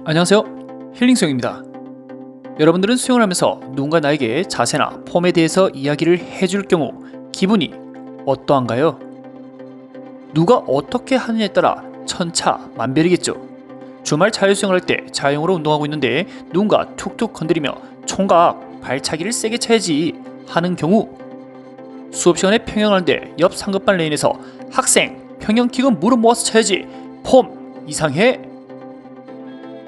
안녕하세요, 힐링수영입니다. 여러분들은 수영을 하면서 누군가 나에게 자세나 폼에 대해서 이야기를 해줄 경우 기분이 어떠한가요? 누가 어떻게 하느냐에 따라 천차만별이겠죠. 주말 자유수영을 할 때 자유형으로 운동하고 있는데 누군가 툭툭 건드리며 총각 발차기를 세게 차야지 하는 경우, 수업 시간에 평영하는데 옆 상급반 레인에서 학생 평영킥은 무릎 모아서 차야지 폼 이상해.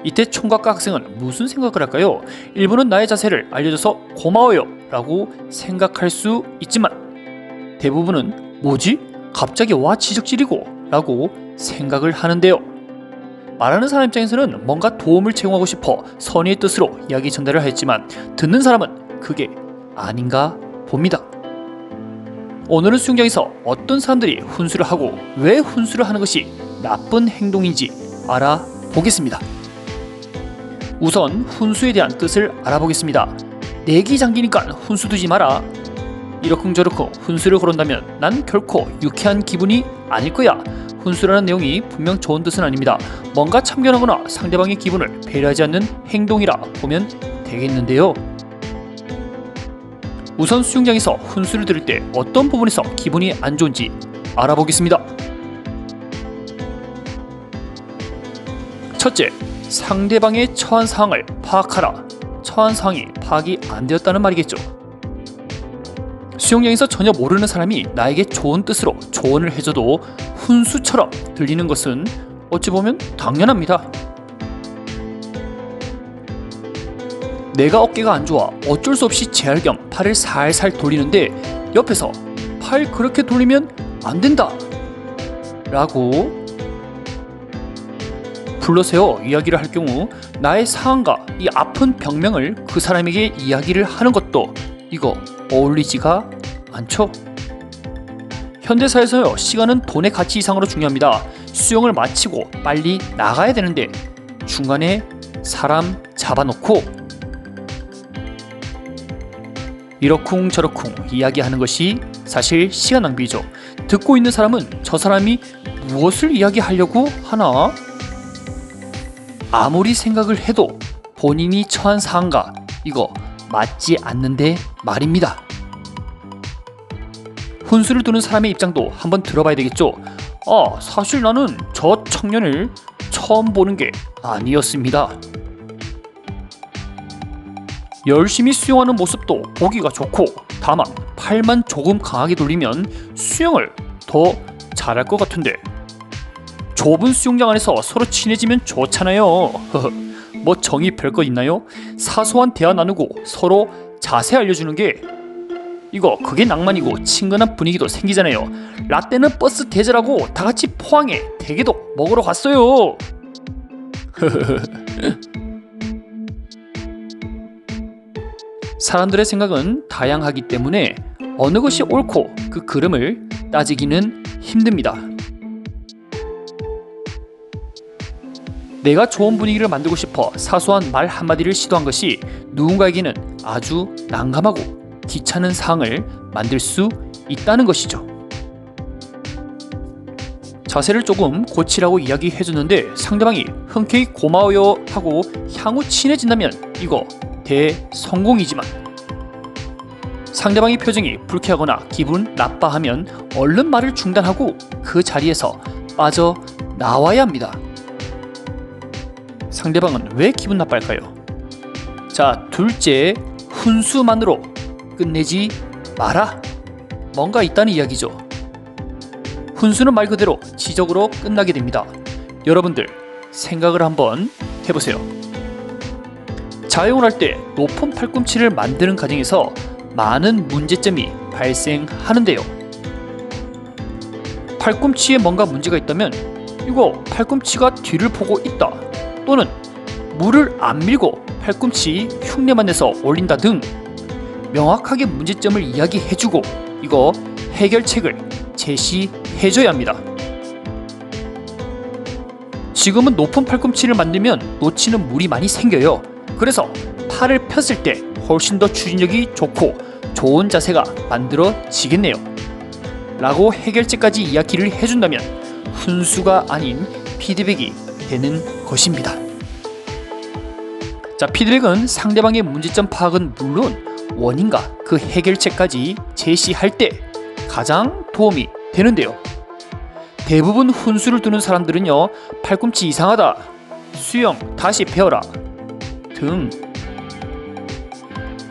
이때 총각과 학생은 무슨 생각을 할까요? 일부는 나의 자세를 알려줘서 고마워요 라고 생각할 수 있지만 대부분은 뭐지? 갑자기 와 지적질이고 라고 생각을 하는데요. 말하는 사람 입장에서는 뭔가 도움을 제공하고 싶어 선의의 뜻으로 이야기 전달을 했지만 듣는 사람은 그게 아닌가 봅니다. 오늘은 수영장에서 어떤 사람들이 훈수를 하고 왜 훈수를 하는 것이 나쁜 행동인지 알아보겠습니다. 우선 훈수에 대한 뜻을 알아보겠습니다. 내기 장기니까 훈수 두지 마라. 이러쿵저러쿵 훈수를 거론다면 난 결코 유쾌한 기분이 아닐 거야. 훈수라는 내용이 분명 좋은 뜻은 아닙니다. 뭔가 참견하거나 상대방의 기분을 배려하지 않는 행동이라 보면 되겠는데요. 우선 수영장에서 훈수를 들을 때 어떤 부분에서 기분이 안 좋은지 알아보겠습니다. 첫째, 상대방의 처한 상황을 파악하라. 처한 상황이 파악이 안 되었다는 말이겠죠. 수영장에서 전혀 모르는 사람이 나에게 좋은 뜻으로 조언을 해줘도 훈수처럼 들리는 것은 어찌 보면 당연합니다. 내가 어깨가 안 좋아 어쩔 수 없이 재활 겸 팔을 살살 돌리는데 옆에서 팔 그렇게 돌리면 안 된다 라고 불러세워 이야기를 할 경우 나의 상황과 이 아픈 병명을 그 사람에게 이야기를 하는 것도 이거 어울리지가 않죠. 현대사에서요, 시간은 돈의 가치 이상으로 중요합니다. 수영을 마치고 빨리 나가야 되는데 중간에 사람 잡아놓고 이러쿵저러쿵 이야기하는 것이 사실 시간 낭비죠. 듣고 있는 사람은 저 사람이 무엇을 이야기하려고 하나? 아무리 생각을 해도 본인이 처한 상황과 이거 맞지 않는데 말입니다. 훈수를 두는 사람의 입장도 한번 들어봐야 되겠죠. 사실 나는 저 청년을 처음 보는 게 아니었습니다. 열심히 수영하는 모습도 보기가 좋고 다만 팔만 조금 강하게 돌리면 수영을 더 잘할 것 같은데 좁은 수영장 안에서 서로 친해지면 좋잖아요. 뭐 정이 별것 있나요? 사소한 대화 나누고 서로 자세 알려주는 게 그게 낭만이고 친근한 분위기도 생기잖아요. 라떼는 버스 대절하고 다같이 포항에 대게도 먹으러 갔어요. 사람들의 생각은 다양하기 때문에 어느 것이 옳고 그 그름을 따지기는 힘듭니다. 내가 좋은 분위기를 만들고 싶어 사소한 말 한마디를 시도한 것이 누군가에게는 아주 난감하고 귀찮은 상황을 만들 수 있다는 것이죠. 자세를 조금 고치라고 이야기해줬는데 상대방이 흔쾌히 고마워요 하고 향후 친해진다면 이거 대성공이지만 상대방의 표정이 불쾌하거나 기분 나빠하면 얼른 말을 중단하고 그 자리에서 빠져나와야 합니다. 상대방은 왜 기분 나빠할까요? 자, 둘째, 훈수만으로 끝내지 마라. 뭔가 있다는 이야기죠. 훈수는 말 그대로 지적으로 끝나게 됩니다. 여러분들 생각을 한번 해보세요. 자유형을 할 때 높은 팔꿈치를 만드는 과정에서 많은 문제점이 발생하는데요. 팔꿈치에 뭔가 문제가 있다면 팔꿈치가 뒤를 보고 있다 또는 물을 안 밀고 팔꿈치 흉내만 내서 올린다 등 명확하게 문제점을 이야기해주고 해결책을 제시해줘야 합니다. 지금은 높은 팔꿈치를 만들면 놓치는 물이 많이 생겨요. 그래서 팔을 폈을 때 훨씬 더 추진력이 좋고 좋은 자세가 만들어지겠네요 라고 해결책까지 이야기를 해준다면 훈수가 아닌 피드백이 되는 것입니다. 자, 피드백은 상대방의 문제점 파악은 물론 원인과 그 해결책까지 제시할 때 가장 도움이 되는데요. 대부분 훈수를 두는 사람들은요, 팔꿈치 이상하다, 수영 다시 배워라 등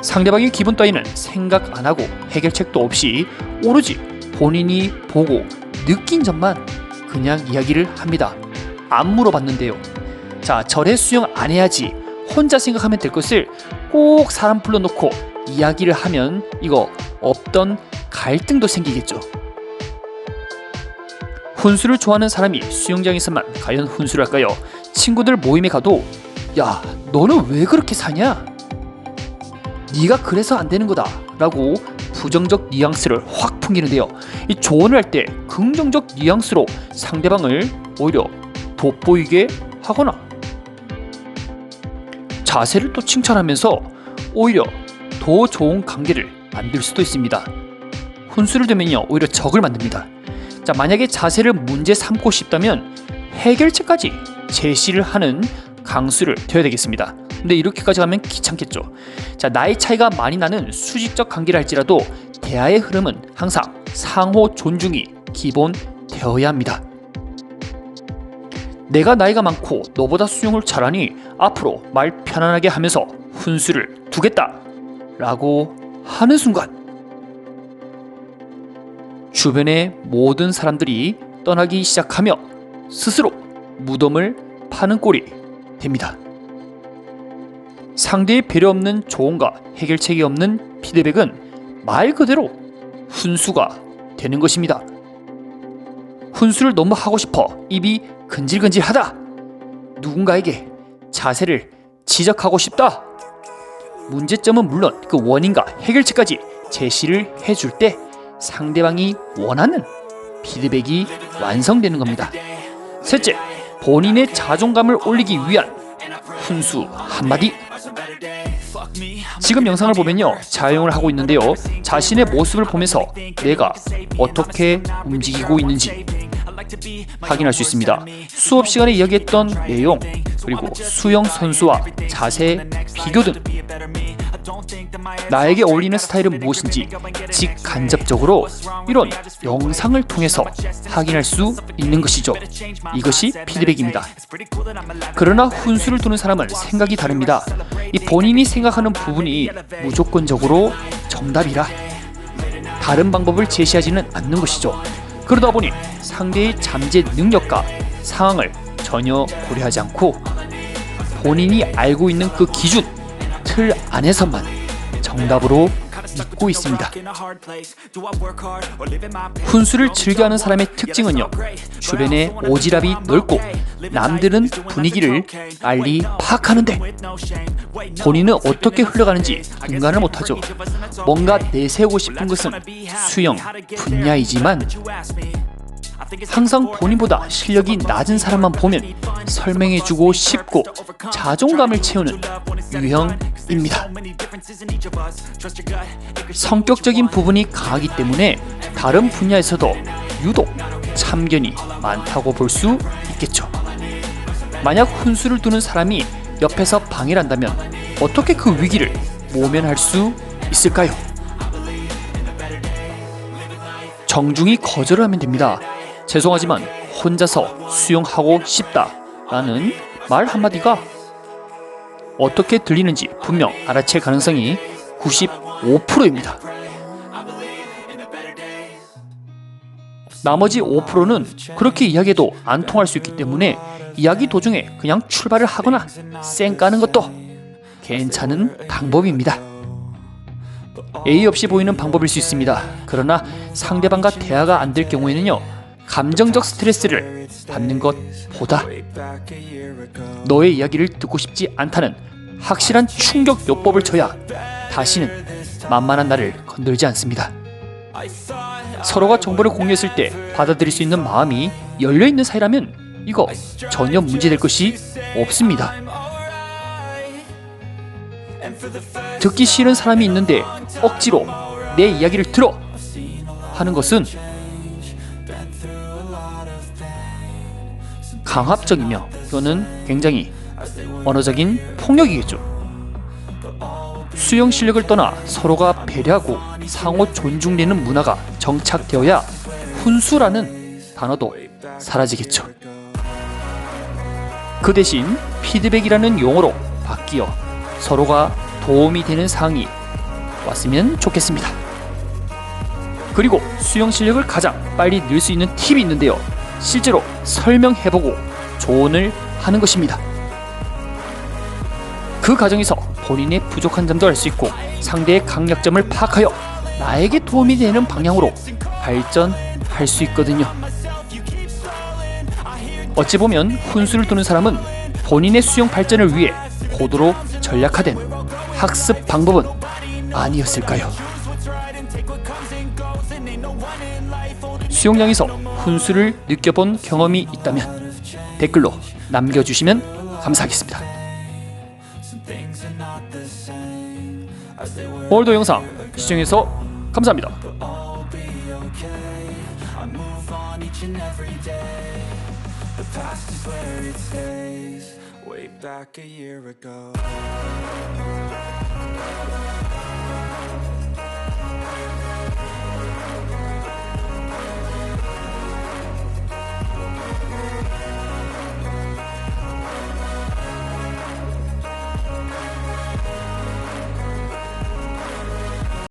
상대방의 기분 따위는 생각 안 하고 해결책도 없이 오로지 본인이 보고 느낀 점만 그냥 이야기를 합니다. 안 물어봤는데요. 자, 저래 수영 안 해야지 혼자 생각하면 될 것을 꼭 사람 불러놓고 이야기를 하면 이거 없던 갈등도 생기겠죠. 훈수를 좋아하는 사람이 수영장에서만 과연 훈수를 할까요? 친구들 모임에 가도 야, 너는 왜 그렇게 사냐? 네가 그래서 안 되는 거다 라고 부정적 뉘앙스를 확 풍기는데요. 이 조언을 할 때 긍정적 뉘앙스로 상대방을 오히려 돋보이게 하거나 자세를 또 칭찬하면서 오히려 더 좋은 관계를 만들 수도 있습니다. 훈수를 두면요, 오히려 적을 만듭니다. 자, 만약에 자세를 문제 삼고 싶다면 해결책까지 제시를 하는 강수를 되어야 되겠습니다. 근데 이렇게까지 하면 귀찮겠죠. 자, 나이 차이가 많이 나는 수직적 관계를 할지라도 대화의 흐름은 항상 상호 존중이 기본 되어야 합니다. 내가 나이가 많고 너보다 수영을 잘하니 앞으로 말 편안하게 하면서 훈수를 두겠다 라고 하는 순간 주변의 모든 사람들이 떠나기 시작하며 스스로 무덤을 파는 꼴이 됩니다. 상대의 배려 없는 조언과 해결책이 없는 피드백은 말 그대로 훈수가 되는 것입니다. 훈수를 너무 하고 싶어 입이 근질근질하다, 누군가에게 자세를 지적하고 싶다, 문제점은 물론 그 원인과 해결책까지 제시를 해줄 때 상대방이 원하는 피드백이 완성되는 겁니다. 셋째, 본인의 자존감을 올리기 위한 훈수 한마디. 지금 영상을 보면요, 자영을 하고 있는데요, 자신의 모습을 보면서 내가 어떻게 움직이고 있는지 확인할 수 있습니다. 수업 시간에 이야기했던 내용, 그리고 수영 선수와 자세 비교 등 나에게 어울리는 스타일은 무엇인지 직간접적으로 이런 영상을 통해서 확인할 수 있는 것이죠. 이것이 피드백입니다. 그러나 훈수를 두는 사람은 생각이 다릅니다. 이 본인이 생각하는 부분이 무조건적으로 정답이라 다른 방법을 제시하지는 않는 것이죠. 그러다 보니 상대의 잠재 능력과 상황을 전혀 고려하지 않고 본인이 알고 있는 그 기준, 틀 안에서만 정답으로 믿고 있습니다. 훈수를 즐겨하는 사람의 특징은요, 주변에 오지랖이 넓고 남들은 분위기를 빨리 파악하는데 본인은 어떻게 흘러가는지 분간을 못하죠. 뭔가 내세우고 싶은 것은 수영 분야이지만 항상 본인보다 실력이 낮은 사람만 보면 설명해주고 싶고 자존감을 채우는 유형입니다. 성격적인 부분이 강하기 때문에 다른 분야에서도 유독 참견이 많다고 볼 수 있겠죠. 만약 훈수를 두는 사람이 옆에서 방해를 한다면 어떻게 그 위기를 모면할 수 있을까요? 정중히 거절을 하면 됩니다. 죄송하지만 혼자서 수영하고 싶다라는 말 한마디가 어떻게 들리는지 분명 알아챌 가능성이 95%입니다. 나머지 5%는 그렇게 이야기해도 안 통할 수 있기 때문에 이야기 도중에 그냥 출발을 하거나 쌩 까는 것도 괜찮은 방법입니다. 예의 없이 보이는 방법일 수 있습니다. 그러나 상대방과 대화가 안 될 경우에는요, 감정적 스트레스를 받는 것보다 너의 이야기를 듣고 싶지 않다는 확실한 충격 요법을 줘야 다시는 만만한 나를 건들지 않습니다. 서로가 정보를 공유했을 때 받아들일 수 있는 마음이 열려있는 사이라면 이거 전혀 문제될 것이 없습니다. 듣기 싫은 사람이 있는데 억지로 내 이야기를 들어 하는 것은 강압적이며 이거는 굉장히 언어적인 폭력이겠죠. 수영 실력을 떠나 서로가 배려하고 상호 존중되는 문화가 정착되어야 훈수라는 단어도 사라지겠죠. 그 대신 피드백이라는 용어로 바뀌어 서로가 도움이 되는 사항이 왔으면 좋겠습니다. 그리고 수영 실력을 가장 빨리 늘 수 있는 팁이 있는데요. 실제로 설명해보고 조언을 하는 것입니다. 그 과정에서 본인의 부족한 점도 알 수 있고 상대의 강약점을 파악하여 나에게 도움이 되는 방향으로 발전할 수 있거든요. 어찌 보면 훈수를 두는 사람은 본인의 수영 발전을 위해 고도로 전략화된 학습 방법은 아니었을까요? 수영장에서 훈수를 느껴본 경험이 있다면 댓글로 남겨주시면 감사하겠습니다. 오늘도 영상 시청해서 감사합니다. The past is where it stays, way back a year ago.